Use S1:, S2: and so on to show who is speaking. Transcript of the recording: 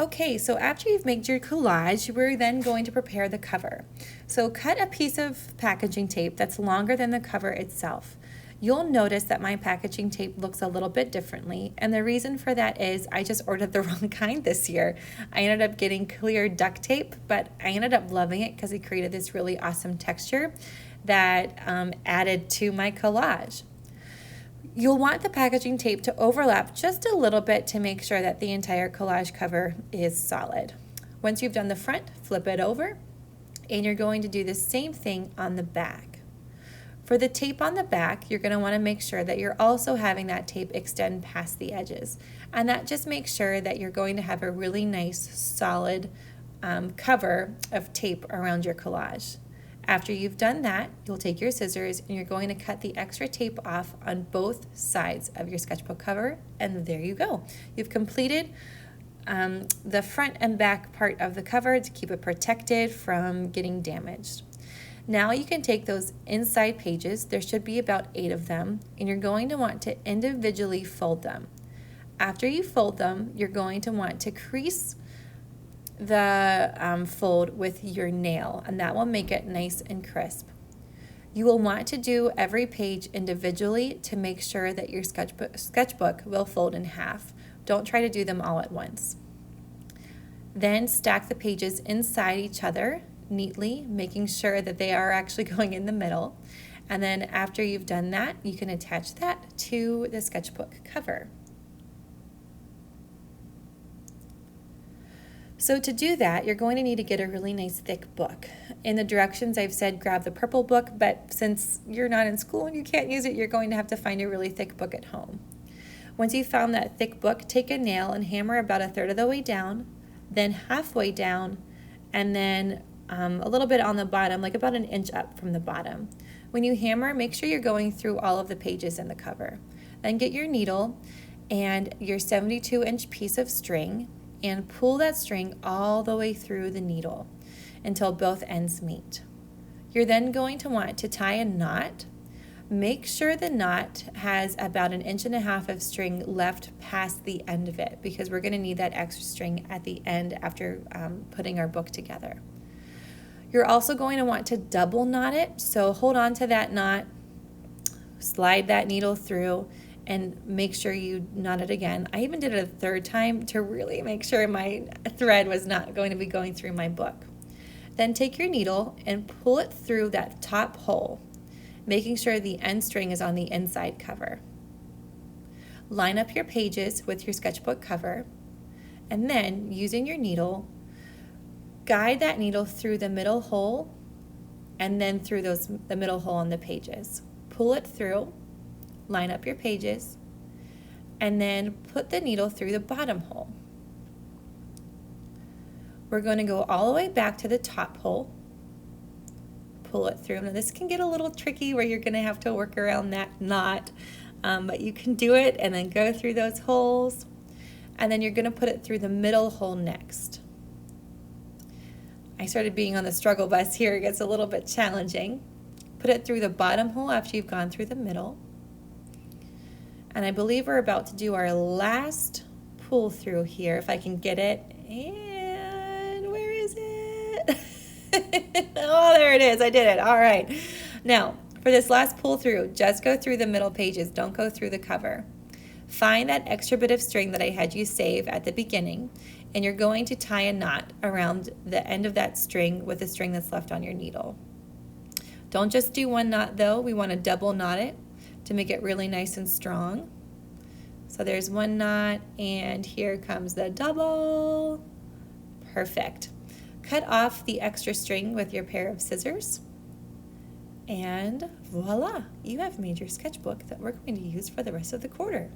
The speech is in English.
S1: Okay, so after you've made your collage, we're then going to prepare the cover. So cut a piece of packaging tape that's longer than the cover itself. You'll notice that my packaging tape looks a little bit differently, and the reason for that is I just ordered the wrong kind this year. I ended up getting clear duct tape, but I ended up loving it because it created this really awesome texture that added to my collage. You'll want the packaging tape to overlap just a little bit to make sure that the entire collage cover is solid. Once you've done the front, flip it over, and you're going to do the same thing on the back. For the tape on the back, you're going to want to make sure that you're also having that tape extend past the edges. And that just makes sure that you're going to have a really nice, solid cover of tape around your collage. After you've done that, you'll take your scissors and you're going to cut the extra tape off on both sides of your sketchbook cover, and there you go. You've completed the front and back part of the cover to keep it protected from getting damaged. Now you can take those inside pages, there should be about 8 of them, and you're going to want to individually fold them. After you fold them, you're going to want to crease the fold with your nail, and that will make it nice and crisp. You will want to do every page individually to make sure that your sketchbook will fold in half. Don't try to do them all at once. Then stack the pages inside each other neatly, making sure that they are actually going in the middle. And then after you've done that, you can attach that to the sketchbook cover. So to do that, you're going to need to get a really nice thick book. In the directions I've said grab the purple book, but since you're not in school and you can't use it, you're going to have to find a really thick book at home. Once you've found that thick book, take a nail and hammer about 1/3 of the way down, then halfway down, and then a little bit on the bottom, like about 1 inch up from the bottom. When you hammer, make sure you're going through all of the pages in the cover. Then get your needle and your 72-inch piece of string and pull that string all the way through the needle until both ends meet. You're then going to want to tie a knot. Make sure the knot has about 1.5 inches of string left past the end of it, because we're going to need that extra string at the end after putting our book together. You're also going to want to double knot it, so hold on to that knot, slide that needle through, and make sure you knot it again. I even did it a 3rd time to really make sure my thread was not going to be going through my book. Then take your needle and pull it through that top hole, making sure the end string is on the inside cover. Line up your pages with your sketchbook cover, and then using your needle, guide that needle through the middle hole and then through the middle hole on the pages. Pull it through, line up your pages, and then put the needle through the bottom hole. We're going to go all the way back to the top hole, pull it through. Now this can get a little tricky where you're going to have to work around that knot, but you can do it and then go through those holes, and then you're going to put it through the middle hole next. I started being on the struggle bus here. It gets a little bit challenging. Put it through the bottom hole after you've gone through the middle. And I believe we're about to do our last pull through here, if I can get it. And where is it? Oh, there it is. I did it. All right. Now, for this last pull through, just go through the middle pages. Don't go through the cover. Find that extra bit of string that I had you save at the beginning, and you're going to tie a knot around the end of that string with the string that's left on your needle. Don't just do one knot though. We want to double knot it to make it really nice and strong. So there's one knot, and here comes the double. Perfect. Cut off the extra string with your pair of scissors, and voila, you have made your sketchbook that we're going to use for the rest of the quarter.